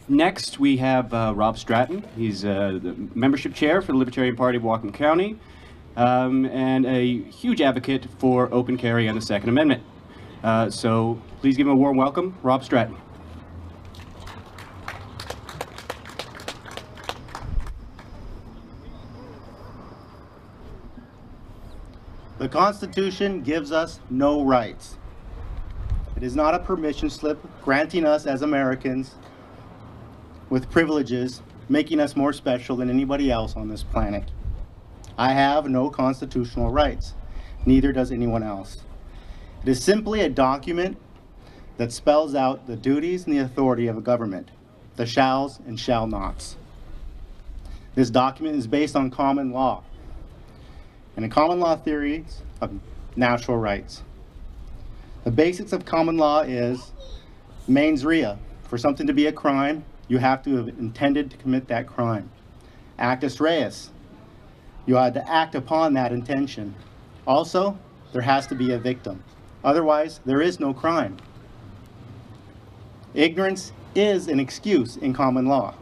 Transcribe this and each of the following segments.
Next, we have Rob Stratton. He's the membership chair for the Libertarian Party of Whatcom County and a huge advocate for open carry and the Second Amendment. So please give him a warm welcome, Rob Stratton. The Constitution gives us no rights. It is not a permission slip granting us as Americans with privileges, making us more special than anybody else on this planet. I have no constitutional rights. Neither does anyone else. It is simply a document that spells out the duties and the authority of a government, the shalls and shall nots. This document is based on common law and a common law theories of natural rights. The basics of common law is mens rea. For something to be a crime, you have to have intended to commit that crime. Actus reus. You had to act upon that intention. Also, there has to be a victim. Otherwise, there is no crime. Ignorance is an excuse in common law,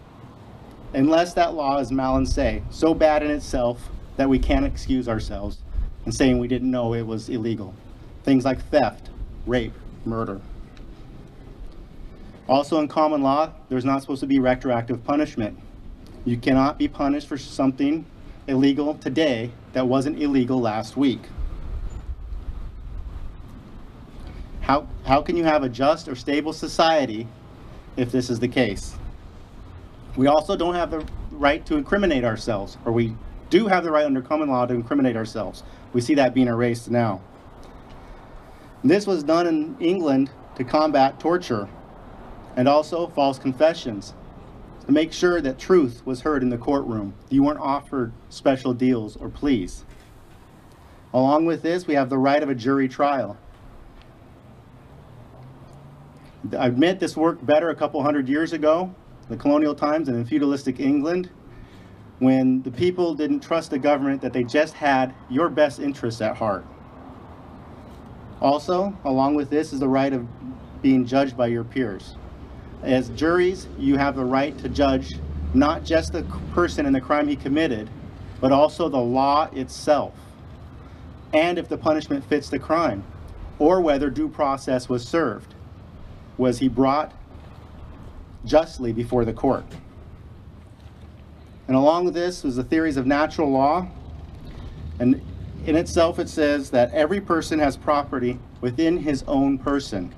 unless that law is mal in se, so bad in itself that we can't excuse ourselves in saying we didn't know it was illegal. Things like theft, rape, murder. Also in common law, there's not supposed to be retroactive punishment. You cannot be punished for something illegal today that wasn't illegal last week. How can you have a just or stable society if this is the case? We also don't have the right to incriminate ourselves, or we do have the right under common law to incriminate ourselves. We see that being erased now. This was done in England to combat torture and also false confessions, to make sure that truth was heard in the courtroom. You weren't offered special deals or pleas. Along with this, we have the right of a jury trial. I admit this worked better a couple hundred years ago, the colonial times and in feudalistic England, when the people didn't trust the government, that they just had your best interests at heart. Also, along with this is the right of being judged by your peers. As juries, you have the right to judge not just the person and the crime he committed, but also the law itself, and if the punishment fits the crime, or whether due process was served. Was he brought justly before the court? And along with this is the theories of natural law, and in itself it says that every person has property within his own person.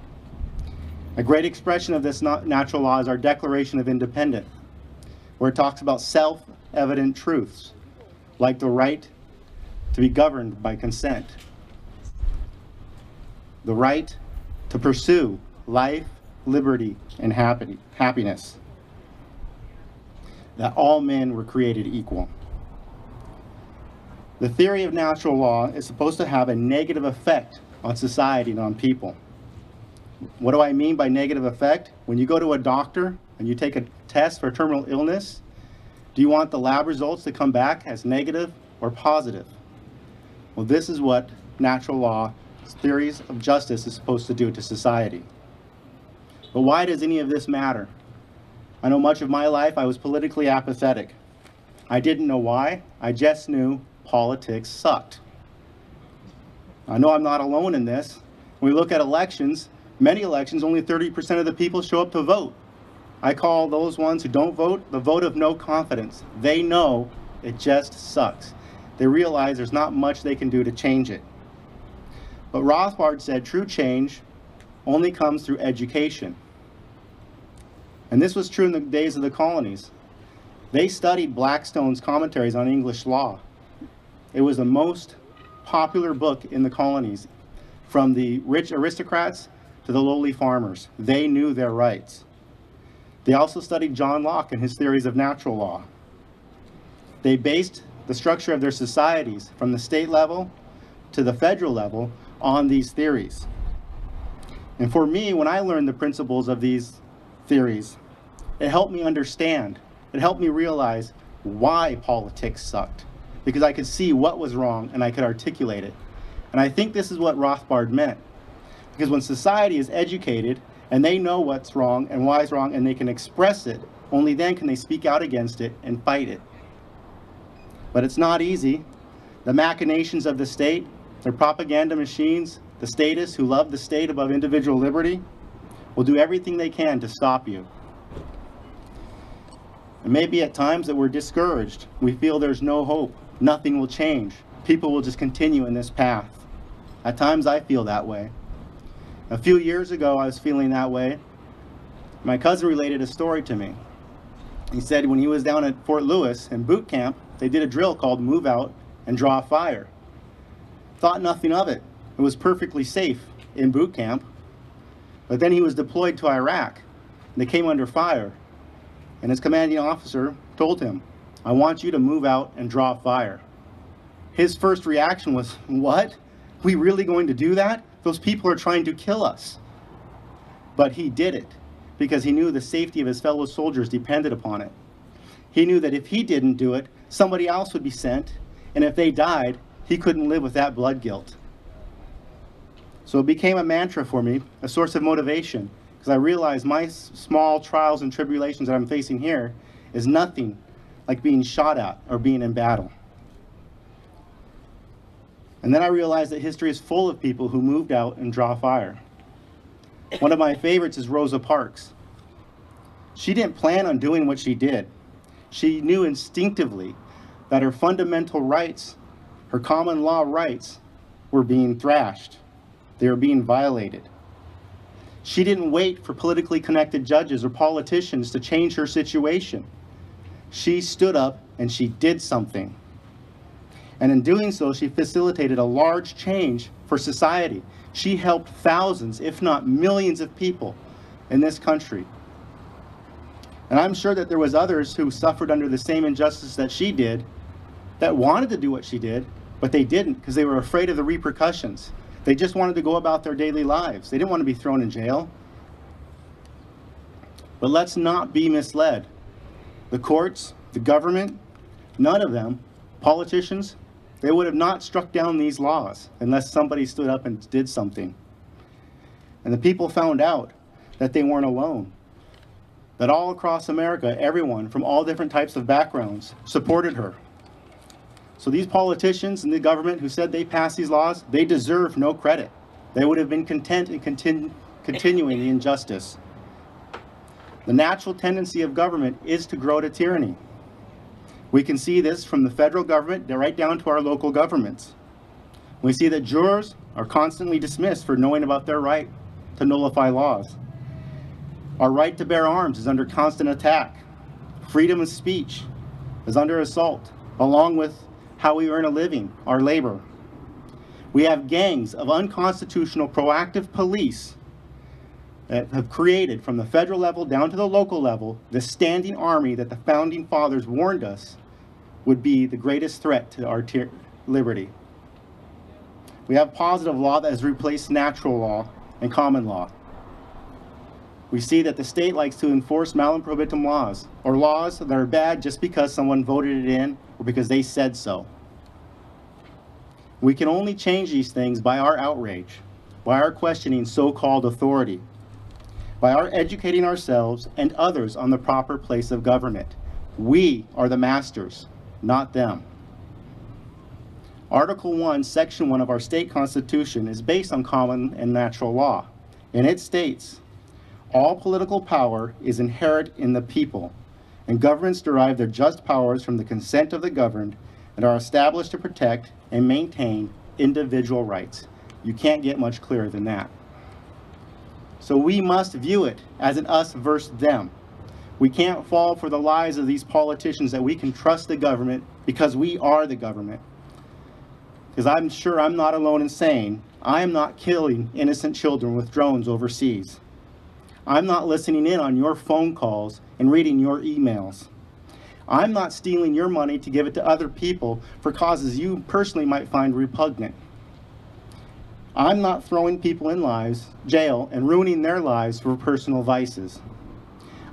A great expression of this natural law is our Declaration of Independence, where it talks about self-evident truths, like the right to be governed by consent, the right to pursue life, liberty, and happiness, that all men were created equal. The theory of natural law is supposed to have a negative effect on society and on people. What do I mean by negative effect? When you go to a doctor and you take a test for terminal illness, do you want the lab results to come back as negative or positive? Well, this is what natural law theories of justice is supposed to do to society. But why does any of this matter? I know much of my life I was politically apathetic. I didn't know why. I just knew politics sucked. I know I'm not alone in this. When we look at elections, many elections, only 30% of the people show up to vote. I call those ones who don't vote the vote of no confidence. They know it just sucks. They realize there's not much they can do to change it. But Rothbard said true change only comes through education. And this was true in the days of the colonies. They studied Blackstone's commentaries on English law. It was the most popular book in the colonies, from the rich aristocrats to the lowly farmers. They knew their rights. They also studied John Locke and his theories of natural law. They based the structure of their societies from the state level to the federal level on these theories. And for me, when I learned the principles of these theories, it helped me understand. It helped me realize why politics sucked, because I could see what was wrong and I could articulate it. And I think this is what Rothbard meant. Because when society is educated and they know what's wrong and why it's wrong, and they can express it. Only then can they speak out against it and fight it. But it's not easy. The machinations of the state, their propaganda machines, the statists who love the state above individual liberty, will do everything they can to stop you. It may be at times that we're discouraged. We feel there's no hope. Nothing will change. People will just continue in this path. At times I feel that way. A few years ago I was feeling that way. My cousin related a story to me. He said when he was down at Fort Lewis in boot camp, they did a drill called move out and draw fire. Thought nothing of it. It was perfectly safe in boot camp. But then he was deployed to Iraq, and they came under fire. And his commanding officer told him, "I want you to move out and draw fire." His first reaction was, "What? We really going to do that? Those people are trying to kill us." But he did it because he knew the safety of his fellow soldiers depended upon it. He knew that if he didn't do it, somebody else would be sent, and if they died, he couldn't live with that blood guilt. So it became a mantra for me, a source of motivation, because I realized my small trials and tribulations that I'm facing here is nothing like being shot at or being in battle. And then I realized that history is full of people who moved out and draw fire. One of my favorites is Rosa Parks. She didn't plan on doing what she did. She knew instinctively that her fundamental rights, her common law rights, were being thrashed. They were being violated. She didn't wait for politically connected judges or politicians to change her situation. She stood up and she did something. And in doing so, she facilitated a large change for society. She helped thousands, if not millions of people in this country. And I'm sure that there was others who suffered under the same injustice that she did, that wanted to do what she did, but they didn't because they were afraid of the repercussions. They just wanted to go about their daily lives. They didn't want to be thrown in jail. But let's not be misled. The courts, the government, none of them, politicians, they would have not struck down these laws unless somebody stood up and did something. And the people found out that they weren't alone. That all across America, everyone from all different types of backgrounds supported her. So these politicians and the government who said they passed these laws, they deserve no credit. They would have been content in continuing the injustice. The natural tendency of government is to grow to tyranny. We can see this from the federal government right down to our local governments. We see that jurors are constantly dismissed for knowing about their right to nullify laws. Our right to bear arms is under constant attack. Freedom of speech is under assault, along with how we earn a living, our labor. We have gangs of unconstitutional proactive police that have created, from the federal level down to the local level, the standing army that the founding fathers warned us would be the greatest threat to our liberty. We have positive law that has replaced natural law and common law. We see that the state likes to enforce malum prohibitum laws, or laws that are bad just because someone voted it in or because they said so. We can only change these things by our outrage, by our questioning so-called authority, by our educating ourselves and others on the proper place of government. We are the masters, not them. Article 1, Section 1 of our state constitution is based on common and natural law, and it states, "All political power is inherent in the people, and governments derive their just powers from the consent of the governed and are established to protect and maintain individual rights." You can't get much clearer than that. So we must view it as an us versus them. We can't fall for the lies of these politicians that we can trust the government because we are the government. Because I'm sure I'm not alone in saying I am not killing innocent children with drones overseas. I'm not listening in on your phone calls and reading your emails. I'm not stealing your money to give it to other people for causes you personally might find repugnant. I'm not throwing people in jail and ruining their lives for personal vices.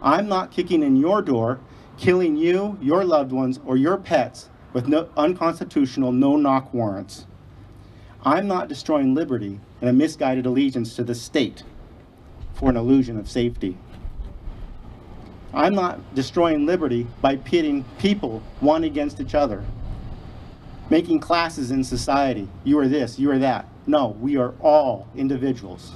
I'm not kicking in your door, killing you, your loved ones, or your pets with unconstitutional no-knock warrants. I'm not destroying liberty in a misguided allegiance to the state. for an illusion of safety. I'm not destroying liberty by pitting people one against each other, making classes in society. You are this, you are that. No, we are all individuals.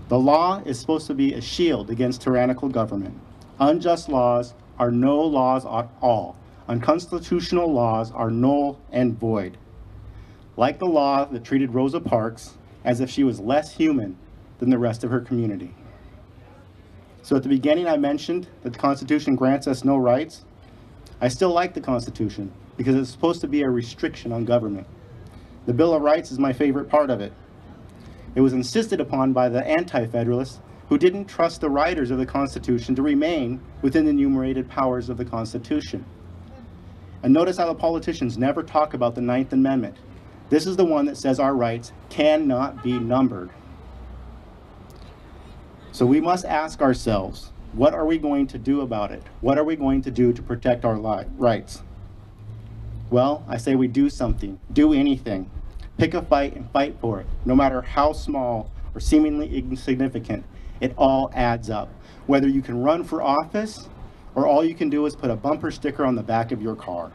The law is supposed to be a shield against tyrannical government. Unjust laws are no laws at all. Unconstitutional laws are null and void. Like the law that treated Rosa Parks as if she was less human than the rest of her community. So at the beginning I mentioned that the Constitution grants us no rights. I still like the Constitution because it's supposed to be a restriction on government. The Bill of Rights is my favorite part of it. It was insisted upon by the anti-federalists who didn't trust the writers of the Constitution to remain within the enumerated powers of the Constitution. And notice how the politicians never talk about the 9th Amendment. This is the one that says our rights cannot be numbered. So we must ask ourselves, what are we going to do about it? What are we going to do to protect our rights? Well, I say we do something, do anything. Pick a fight and fight for it. No matter how small or seemingly insignificant, it all adds up. Whether you can run for office or all you can do is put a bumper sticker on the back of your car.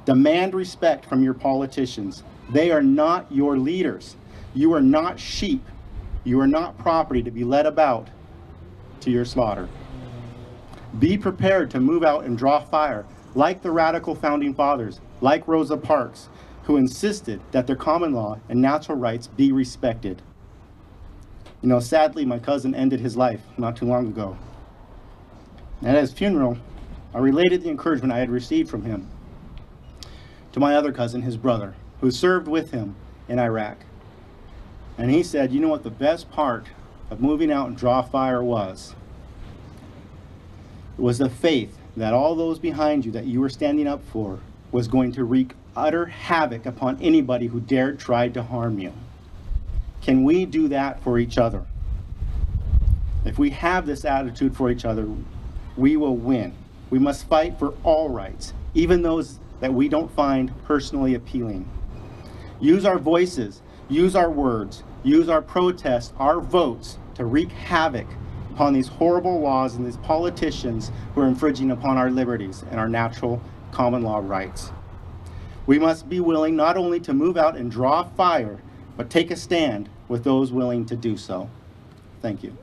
Demand respect from your politicians. They are not your leaders. You are not sheep. You are not property to be led about to your slaughter. Be prepared to move out and draw fire, like the radical founding fathers, like Rosa Parks, who insisted that their common law and natural rights be respected. You know, sadly, my cousin ended his life not too long ago. And at his funeral, I related the encouragement I had received from him to my other cousin, his brother, who served with him in Iraq. And he said, you know what the best part of moving out and draw fire was? It was the faith that all those behind you that you were standing up for was going to wreak utter havoc upon anybody who dared try to harm you. Can we do that for each other? If we have this attitude for each other, we will win. We must fight for all rights, even those that we don't find personally appealing. Use our voices, use our words, use our protests, our votes to wreak havoc upon these horrible laws and these politicians who are infringing upon our liberties and our natural common law rights. We must be willing not only to move out and draw fire, but take a stand with those willing to do so. Thank you.